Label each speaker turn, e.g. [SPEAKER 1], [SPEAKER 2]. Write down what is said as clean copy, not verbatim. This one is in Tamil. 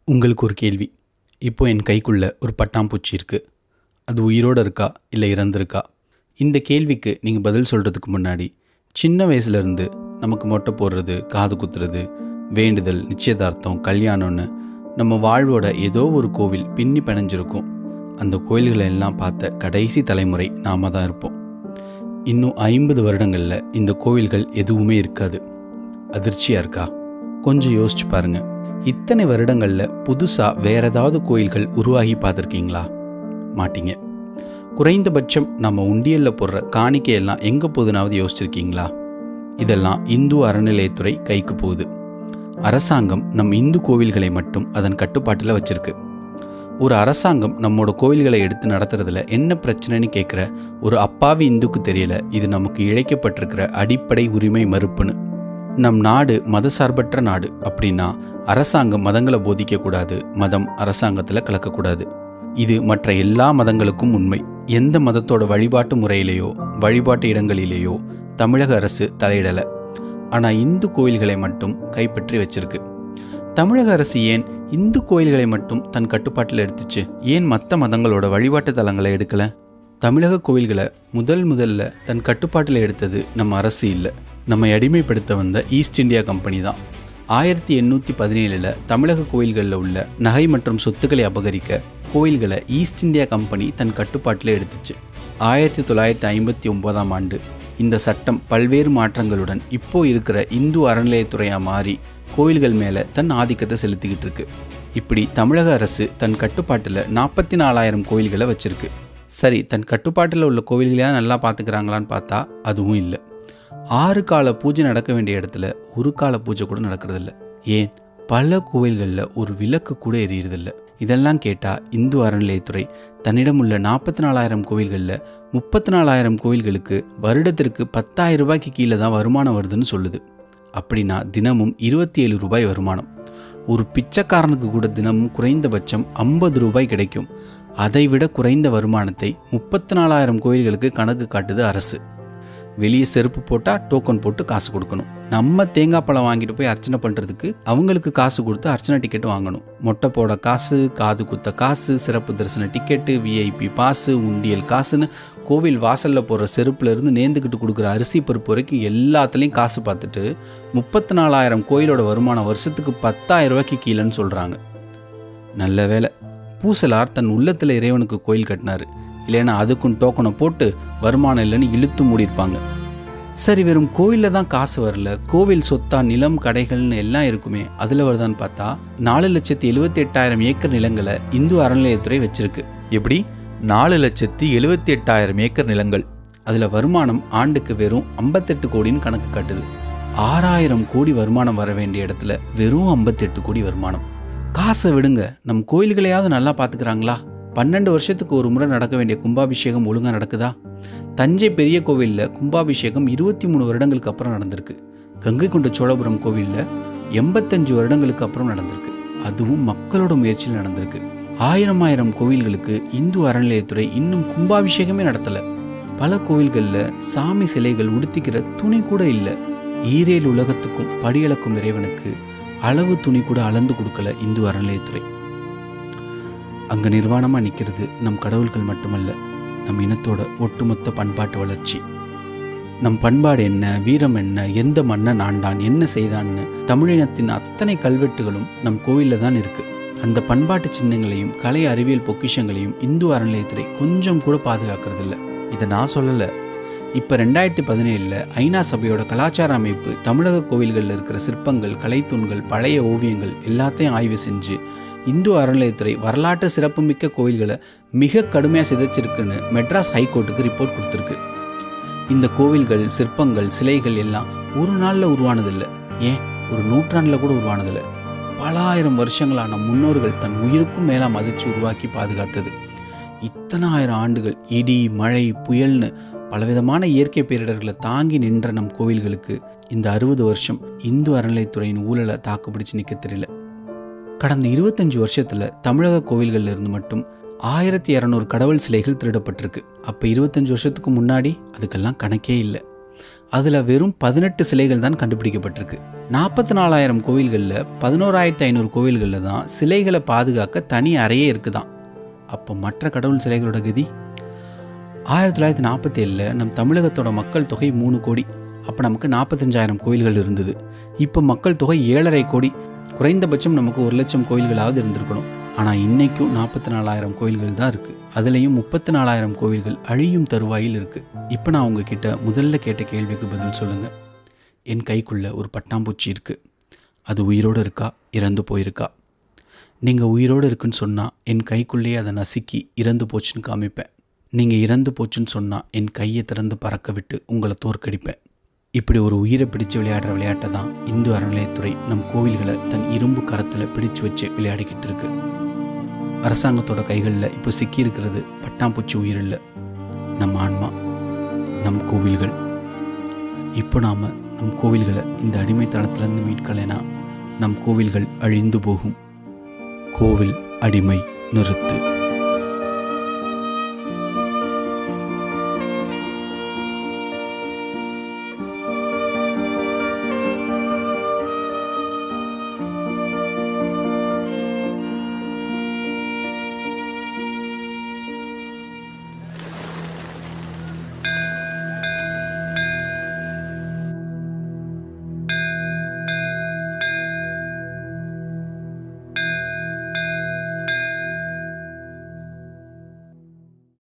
[SPEAKER 1] உங்களுக்கு ஒரு கேள்வி. இப்போ என் கைக்குள்ள ஒரு பட்டாம்பூச்சி இருக்கு. அது உயிரோட இருக்கா? இல்லை இறந்திருக்கா? இந்த கேள்விக்கு நீங்கள் பதில் சொல்கிறதுக்கு முன்னாடி, சின்ன வயசுலேருந்து நமக்கு மொட்டை போடுறது, காது குத்துறது, வேண்டுதல், நிச்சயதார்த்தம், கல்யாணம்னு நம்ம வாழ்வோட ஏதோ ஒரு கோவில் பின்னி பிணைஞ்சிருக்கும். அந்த கோயில்களை எல்லாம் பார்த்த கடைசி தலைமுறை நாம தான் இருப்போம். இன்னும் 50 வருடங்களில் இந்த கோவில்கள் எதுவுமே இருக்காது. அதிர்ச்சியாக இருக்கா? கொஞ்சம் யோசிச்சு பாருங்க. இத்தனை வருடங்களில் புதுசாக வேற ஏதாவது கோயில்கள் உருவாகி பார்த்துருக்கீங்களா? மாட்டீங்க. குறைந்தபட்சம் நம்ம உண்டியலில் போடுற காணிக்கையெல்லாம் எங்கே போகுதுனாவது யோசிச்சிருக்கீங்களா? இதெல்லாம் இந்து அறநிலையத்துறை கைக்கு போகுது. அரசாங்கம் நம் இந்து கோவில்களை மட்டும் அதன் கட்டுப்பாட்டில் வச்சிருக்கு. ஒரு அரசாங்கம் நம்மளோட கோவில்களை எடுத்து நடத்துறதுல என்ன பிரச்சனைன்னு கேட்குற ஒரு அப்பாவி இந்துக்கு தெரியல இது நமக்கு இழைக்கப்பட்டிருக்கிற அடிப்படை உரிமை மறுப்புன்னு. நம் நாடு மதசார்பற்ற நாடு அப்படின்னா அரசாங்கம் மதங்களை போதிக்கக்கூடாது, மதம் அரசாங்கத்தில் கலக்கக்கூடாது. இது மற்ற எல்லா மதங்களுக்கும் உண்மை. எந்த மதத்தோட வழிபாட்டு முறையிலேயோ வழிபாட்டு இடங்களிலேயோ தமிழக அரசு தலையிடலை. ஆனால் இந்து கோயில்களை மட்டும் கைப்பற்றி வச்சிருக்கு. தமிழக அரசு ஏன் இந்து கோயில்களை மட்டும் தன் கட்டுப்பாட்டில் எடுத்துச்சு? ஏன் மற்ற மதங்களோட வழிபாட்டு தலங்களை எடுக்கலை? தமிழக கோயில்களை முதல்ல தன் கட்டுப்பாட்டில் எடுத்தது நம்ம அரசு இல்லை, நம்மை அடிமைப்படுத்த வந்த ஈஸ்ட் இந்தியா கம்பெனி தான். 1817 தமிழக கோயில்களில் உள்ள நகை மற்றும் சொத்துக்களை அபகரிக்க கோயில்களை ஈஸ்ட் இந்தியா கம்பெனி தன் கட்டுப்பாட்டில் எடுத்துச்சு. 1959 ஆண்டு இந்த சட்டம் பல்வேறு மாற்றங்களுடன் இப்போ இருக்கிற இந்து அறநிலையத்துறையாக மாறி கோயில்கள் மேலே தன் ஆதிக்கத்தை செலுத்திக்கிட்டு இருக்கு. இப்படி தமிழக அரசு தன் கட்டுப்பாட்டில் 44,000 கோயில்களை வச்சிருக்கு. சரி, தன் கட்டுப்பாட்டில் உள்ள கோவில்களையாக நல்லா பார்த்துக்கிறாங்களான்னு பார்த்தா அதுவும் இல்லை. 6 கால பூஜை நடக்க வேண்டிய இடத்துல ஒரு கால பூஜை கூட நடக்கிறதில்ல. ஏன்? பல கோவில்களில் ஒரு விளக்கு கூட எரியறதில்ல. இதெல்லாம் கேட்டால் இந்து அறநிலையத்துறை தன்னிடம் உள்ள 44,000 கோவில்களில் 34,000 கோவில்களுக்கு வருடத்திற்கு 10,000 ரூபாய்க்கு கீழே தான் வருமானம் வருதுன்னு சொல்லுது. அப்படின்னா தினமும் 27 ரூபாய் வருமானம். ஒரு பிச்சைக்காரனுக்கு கூட தினமும் குறைந்தபட்சம் 50 ரூபாய் கிடைக்கும். அதைவிட குறைந்த வருமானத்தை 34,000 கோயில்களுக்கு கணக்கு காட்டுது அரசு. வெளியே செருப்பு போட்டால் டோக்கன் போட்டு காசு கொடுக்கணும். நம்ம தேங்காய் பழம் வாங்கிட்டு போய் அர்ச்சனை பண்ணுறதுக்கு அவங்களுக்கு காசு கொடுத்து அர்ச்சனை டிக்கெட் வாங்கணும். மொட்டை போட காசு, காது குத்த காசு, சிறப்பு தரிசன டிக்கெட்டு, விஐபி பாஸு, உண்டியல் காசுன்னு கோவில் வாசலில் போடுற செருப்புல இருந்து நேர்ந்துக்கிட்டு கொடுக்குற அரிசி பருப்பு வரைக்கும் எல்லாத்துலேயும் காசு பார்த்துட்டு 34,000 கோயிலோட வருமானம் வருஷத்துக்கு 10,000 ரூபாய்க்கு கீழேன்னு சொல்கிறாங்க. நல்ல வேலை, பூசலார் தன் உள்ளத்தில் இறைவனுக்கு கோயில் கட்டினார். இல்லைன்னா அதுக்கும் டோக்கனை போட்டு வருமானம் இல்லைன்னு இழுத்து மூடியிருப்பாங்க. சரி, வெறும் கோவிலில் தான் காசு வரல, கோவில் சொத்தா நிலம் கடைகள்னு எல்லாம் இருக்குமே, அதில் வருதான்னு பார்த்தா 4,78,000 ஏக்கர் நிலங்களை இந்து அறநிலையத்துறை வச்சிருக்கு. எப்படி? 4,78,000 ஏக்கர் நிலங்கள். அதில் வருமானம் ஆண்டுக்கு வெறும் 58 கோடின்னு கணக்கு காட்டுது. 6,000 கோடி வருமானம் வர வேண்டிய இடத்துல வெறும் 58 கோடி வருமானம். காசை விடுங்க, நம் கோயில்களையாவது நல்லா பார்த்துக்கிறாங்களா? 12 வருஷத்துக்கு ஒரு முறை நடக்க வேண்டிய கும்பாபிஷேகம் ஒழுங்காக நடக்குதா? தஞ்சை பெரிய கோவிலில் கும்பாபிஷேகம் 23 வருடங்களுக்கு அப்புறம் நடந்திருக்கு. கங்கை கொண்ட சோழபுரம் கோவிலில் 85 வருடங்களுக்கு அப்புறம் நடந்திருக்கு. அதுவும் மக்களோட முயற்சியில் நடந்திருக்கு. 1000 கோவில்களுக்கு இந்து அறநிலையத்துறை இன்னும் கும்பாபிஷேகமே நடத்தலை. பல கோவில்களில் சாமி சிலைகள் உடுத்திக்கிற துணி கூட இல்லை. ஈரேல் உலகத்துக்கும் படியளக்கும் இறைவனுக்கு அளவு துணி கூட அளந்து கொடுக்கல இந்து அறநிலையத்துறை. அங்கே நிர்வாணமாக நிற்கிறது நம் கடவுள்கள் மட்டுமல்ல, நம் இனத்தோட ஒட்டுமொத்த பண்பாட்டு வளர்ச்சி. நம் பண்பாடு என்ன, வீரம் என்ன, எந்த மன்னன் ஆண்டான், என்ன செய்தான்னு தமிழினத்தின் அத்தனை கல்வெட்டுகளும் நம் கோவிலில் தான் இருக்குது. அந்த பண்பாட்டு சின்னங்களையும் கலை அறிவியல் பொக்கிஷங்களையும் இந்து அறநிலையத்துறை கொஞ்சம் கூட பாதுகாக்கிறதில்ல. இதை நான் சொல்லலை. இப்போ 2017 ஐநா சபையோட கலாச்சார அமைப்பு தமிழக கோவில்களில் இருக்கிற சிற்பங்கள், கலைத்தூண்கள், பழைய ஓவியங்கள் எல்லாத்தையும் ஆய்வு செஞ்சு இந்து அறநிலையத்துறை வரலாற்று சிறப்புமிக்க கோவில்களை மிக கடுமையாக சிதைச்சிருக்குன்னு மெட்ராஸ் ஹைகோர்ட்டுக்கு ரிப்போர்ட் கொடுத்துருக்கு. இந்த கோவில்கள், சிற்பங்கள், சிலைகள் எல்லாம் ஒரு நாளில் உருவானதில்லை, ஏன் ஒரு நூற்றாண்டில் கூட உருவானதில்லை. பல ஆயிரம் வருஷங்களாக நம் முன்னோர்கள் தன் உயிருக்கும் மேலே மதித்து உருவாக்கி பாதுகாத்தது. இத்தனை ஆயிரம் ஆண்டுகள் இடி, மழை, புயல்னு பலவிதமான இயற்கை பேரிடர்களை தாங்கி நின்ற நம் கோவில்களுக்கு இந்த 60 வருஷம் இந்து அறநிலையத்துறையின் ஊழலை தாக்குப்பிடிச்சு நிற்க தெரியல. கடந்த 25 வருஷத்தில் தமிழக கோவில்களில் இருந்து மட்டும் 1200 கடவுள் சிலைகள் திருடப்பட்டிருக்கு. அப்போ 25 வருஷத்துக்கு முன்னாடி அதுக்கெல்லாம் கணக்கே இல்லை. அதில் வெறும் 18 சிலைகள் தான் கண்டுபிடிக்கப்பட்டிருக்கு. 44,000 கோவில்களில் 11,500 கோவில்களில் தான் சிலைகளை பாதுகாக்க தனி அறையே இருக்குதான். அப்போ மற்ற கடவுள் சிலைகளோட கதி? 1947 நம் தமிழகத்தோட மக்கள் தொகை 3 கோடி. அப்போ நமக்கு 45,000 கோயில்கள் இருந்தது. இப்போ மக்கள் தொகை 7,5 கோடி. குறைந்தபட்சம் நமக்கு 1,00,000 கோயில்களாவது இருந்திருக்கணும். ஆனால் இன்றைக்கும் 44,000 கோயில்கள் தான் இருக்குது. அதுலேயும் 34,000 கோவில்கள் அழியும் தருவாயில் இருக்குது. இப்போ நான் உங்ககிட்ட முதல்ல கேட்ட கேள்விக்கு பதில் சொல்லுங்கள். என் கைக்குள்ளே ஒரு பட்டாம்பூச்சி இருக்குது. அது உயிரோடு இருக்கா, இறந்து போயிருக்கா? நீங்கள் உயிரோடு இருக்குன்னு சொன்னால் என் கைக்குள்ளேயே அதை நசுக்கி இறந்து போச்சுன்னு காமிப்பேன். நீங்கள் இறந்து போச்சுன்னு சொன்னால் என் கையை திறந்து பறக்க விட்டு உங்களை தோற்கடிப்பேன். இப்படி ஒரு உயிரை பிடிச்சு விளையாடுற விளையாட்டை தான் இந்து அறநிலையத்துறை நம் கோவில்களை தன் இரும்பு கரத்தில் பிடிச்சு வச்சு விளையாடிக்கிட்டு இருக்கு. அரசாங்கத்தோட கைகளில் இப்போ சிக்கியிருக்கிறது பட்டாம்பூச்சி உயிர் இல்லை, நம் ஆன்மா, நம் கோவில்கள். இப்போ நாம் நம் கோவில்களை இந்த அடிமைத்தனத்திலேருந்து மீட்கலைனா நம் கோவில்கள் அழிந்து போகும். கோவில் அடிமை நிறுத்து.